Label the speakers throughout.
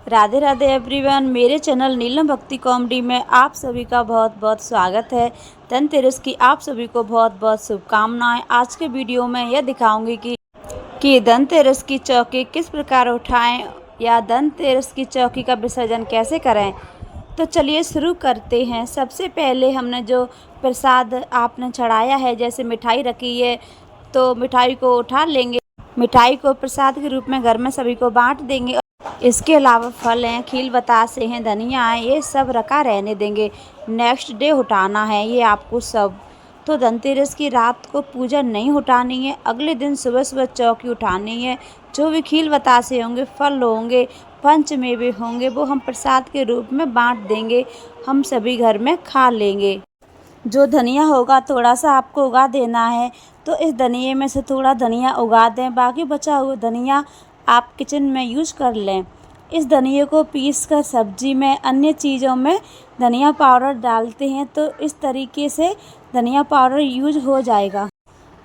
Speaker 1: Radhe Radhe everyone. मेरे channel नीलम भक्ति comedy में आप सभी का बहुत बहुत स्वागत है। धनतेरस की आप सभी को बहुत बहुत शुभकामनाएं। आज के वीडियो में यह दिखाऊंगी कि धनतेरस की चौकी किस प्रकार उठाएं या धनतेरस की चौकी का विसर्जन कैसे करें। तो चलिए शुरू करते हैं। सबसे पहले हमने जो प्रसाद आपने चढ़ाया है, जैसे मिठाई रखी है, तो मिठाई को उठा लेंगे। मिठाई को प्रसाद के रूप में घर में सभी को बांट देंगे। इसके अलावा फल हैं, खील बतासे हैं, धनिया है, ये सब रखा रहने देंगे। नेक्स्ट डे उठाना है ये आपको सब। तो धनतेरस की रात को पूजा नहीं उठानी है, अगले दिन सुबह सुबह चौकी उठानी है। जो भी खील बतासे होंगे, फल होंगे, पंचमेवे होंगे, वो हम प्रसाद के रूप में बांट देंगे, हम सभी घर में खा लेंगे। जो धनिया होगा थोड़ा सा आपको उगा देना है, तो इस धनिये में से थोड़ा धनिया उगा दें, बाकी बचा हुआ धनिया आप किचन में यूज कर लें। इस धनिये को पीस कर सब्जी में, अन्य चीज़ों में धनिया पाउडर डालते हैं, तो इस तरीके से धनिया पाउडर यूज हो जाएगा।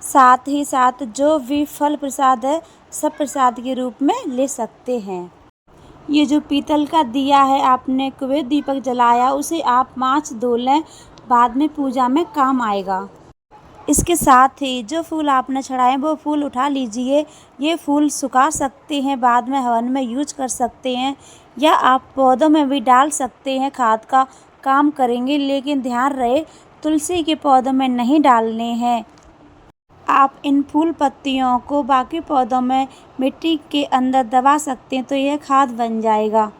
Speaker 1: साथ ही साथ जो भी फल प्रसाद है, सब प्रसाद के रूप में ले सकते हैं। ये जो पीतल का दिया है, आपने कुबेर दीपक जलाया, उसे आप मांछ धो लें, बाद में पूजा में काम आएगा। इसके साथ ही जो फूल आपने चढ़ाए वो फूल उठा लीजिए। ये फूल सुखा सकते हैं, बाद में हवन में यूज कर सकते हैं, या आप पौधों में भी डाल सकते हैं, खाद का काम करेंगे। लेकिन ध्यान रहे तुलसी के पौधों में नहीं डालने हैं। आप इन फूल पत्तियों को बाकी पौधों में मिट्टी के अंदर दबा सकते हैं, तो यह खाद बन जाएगा।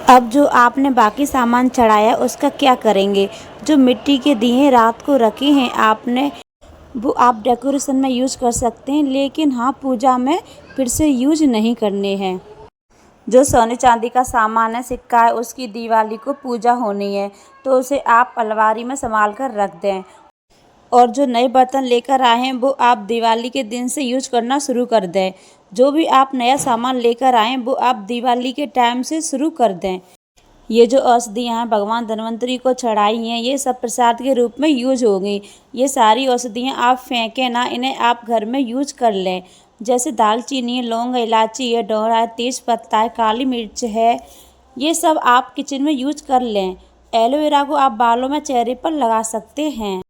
Speaker 1: अब जो आपने बाकी सामान चढ़ाया उसका क्या करेंगे। जो मिट्टी के दिए रात को रखे हैं आपने, वो आप डेकोरेशन में यूज कर सकते हैं, लेकिन हाँ, पूजा में फिर से यूज नहीं करने हैं। जो सोने चांदी का सामान है, सिक्का है, उसकी दिवाली को पूजा होनी है, तो उसे आप अलमारी में संभाल कर रख दें। और जो नए बर्तन लेकर आए हैं वो आप दिवाली के दिन से यूज करना शुरू कर दें। जो भी आप नया सामान लेकर आएँ वो आप दिवाली के टाइम से शुरू कर दें। ये जो औषधियाँ हैं भगवान धन्वंतरी को चढ़ाई हैं, ये सब प्रसाद के रूप में यूज होंगी। ये सारी औषधियाँ आप फेंकें ना, इन्हें आप घर में यूज कर लें। जैसे दालचीनी है, लौंग, इलायची है, डोरा है, तेज पत्ता है, काली मिर्च है, ये सब आप किचन में यूज कर लें। एलोवेरा को आप बालों में, चेहरे पर लगा सकते हैं।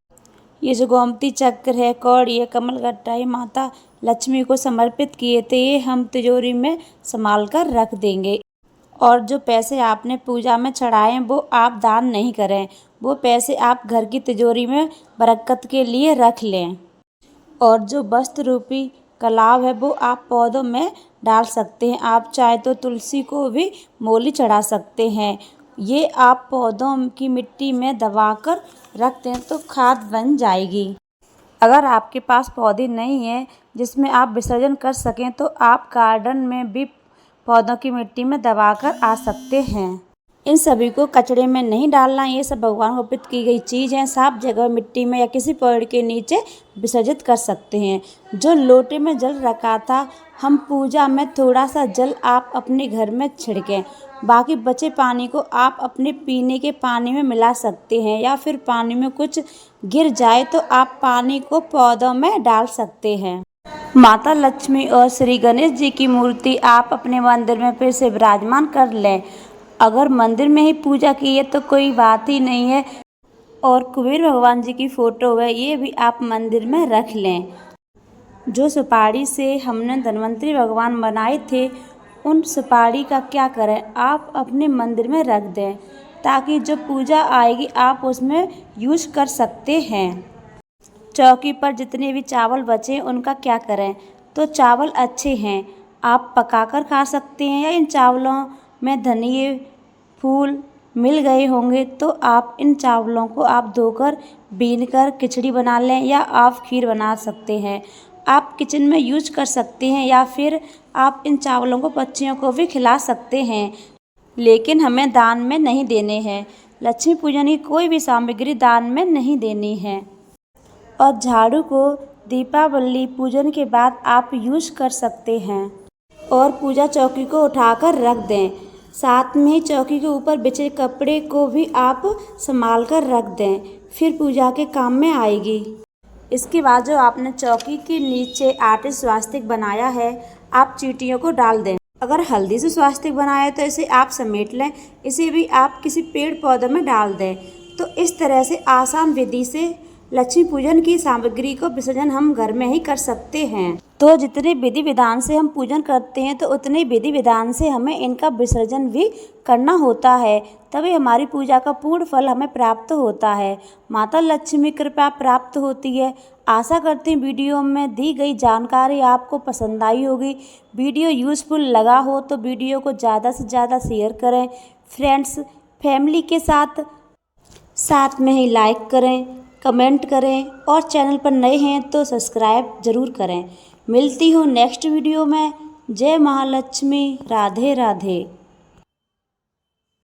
Speaker 1: ये जो गोमती चक्र है, कौड़ी है, कमलगट्टा है, माता लक्ष्मी को समर्पित किए थे, ये हम तिजोरी में संभाल कर रख देंगे। और जो पैसे आपने पूजा में चढ़ाए हैं वो आप दान नहीं करें, वो पैसे आप घर की तिजोरी में बरकत के लिए रख लें। और जो वस्त्र रूपी कलाव है वो आप पौधों में डाल सकते हैं। आप चाहे तो तुलसी को भी मोली चढ़ा सकते हैं। ये आप पौधों की मिट्टी में दबाकर रख दें तो खाद बन जाएगी। अगर आपके पास पौधे नहीं हैं जिसमें आप विसर्जन कर सकें, तो आप गार्डन में भी पौधों की मिट्टी में दबाकर आ सकते हैं। इन सभी को कचड़े में नहीं डालना, ये सब भगवान को अर्पित की गई चीज़ हैं। साफ जगह मिट्टी में या किसी पेड़ के नीचे विसर्जित कर सकते हैं। जो लोटे में जल रखा था, हम पूजा में थोड़ा सा जल आप अपने घर में छिड़कें, बाकी बचे पानी को आप अपने पीने के पानी में मिला सकते हैं, या फिर पानी में कुछ गिर जाए तो आप पानी को पौधों में डाल सकते हैं। माता लक्ष्मी और श्री गणेश जी की मूर्ति आप अपने मंदिर में फिर से विराजमान कर लें। अगर मंदिर में ही पूजा की है तो कोई बात ही नहीं है। और कुबेर भगवान जी की फ़ोटो है, ये भी आप मंदिर में रख लें। जो सुपारी से हमने धन्वंतरी भगवान बनाए थे, उन सुपारी का क्या करें, आप अपने मंदिर में रख दें, ताकि जो पूजा आएगी आप उसमें यूज कर सकते हैं। चौकी पर जितने भी चावल बचे उनका क्या करें। तो चावल अच्छे हैं, आप पकाकर खा सकते हैं, या इन चावलों में धनिए फूल मिल गए होंगे तो आप इन चावलों को आप धोकर बीन कर खिचड़ी बना लें, या आप खीर बना सकते हैं। आप किचन में यूज कर सकते हैं, या फिर आप इन चावलों को पक्षियों को भी खिला सकते हैं। लेकिन हमें दान में नहीं देने हैं। लक्ष्मी पूजन की कोई भी सामग्री दान में नहीं देनी है। और झाड़ू को दीपावली पूजन के बाद आप यूज कर सकते हैं। और पूजा चौकी को उठाकर रख दें। साथ में ही चौकी के ऊपर बिछे कपड़े को भी आप संभाल कर रख दें, फिर पूजा के काम में आएगी। इसके बाद जो आपने चौकी के नीचे आर्टिस्ट स्वास्तिक बनाया है, आप चींटियों को डाल दें। अगर हल्दी से स्वास्तिक बनाए तो इसे आप समेट लें, इसे भी आप किसी पेड़ पौधे में डाल दें। तो इस तरह से आसान विधि से लक्ष्मी पूजन की सामग्री को विसर्जन हम घर में ही कर सकते हैं। तो जितने विधि विधान से हम पूजन करते हैं तो उतने विधि विधान से हमें इनका विसर्जन भी करना होता है, तभी हमारी पूजा का पूर्ण फल हमें प्राप्त होता है। माता लक्ष्मी कृपा प्राप्त होती है। आशा करती हूँ वीडियो में दी गई जानकारी आपको पसंद आई होगी। वीडियो यूज़फुल लगा हो तो वीडियो को ज़्यादा से ज़्यादा शेयर करें, फ्रेंड्स फैमिली के साथ में ही लाइक करें, कमेंट करें और चैनल पर नए हैं तो सब्सक्राइब ज़रूर करें। मिलती हूँ नेक्स्ट वीडियो में। जय महालक्ष्मी। राधे राधे।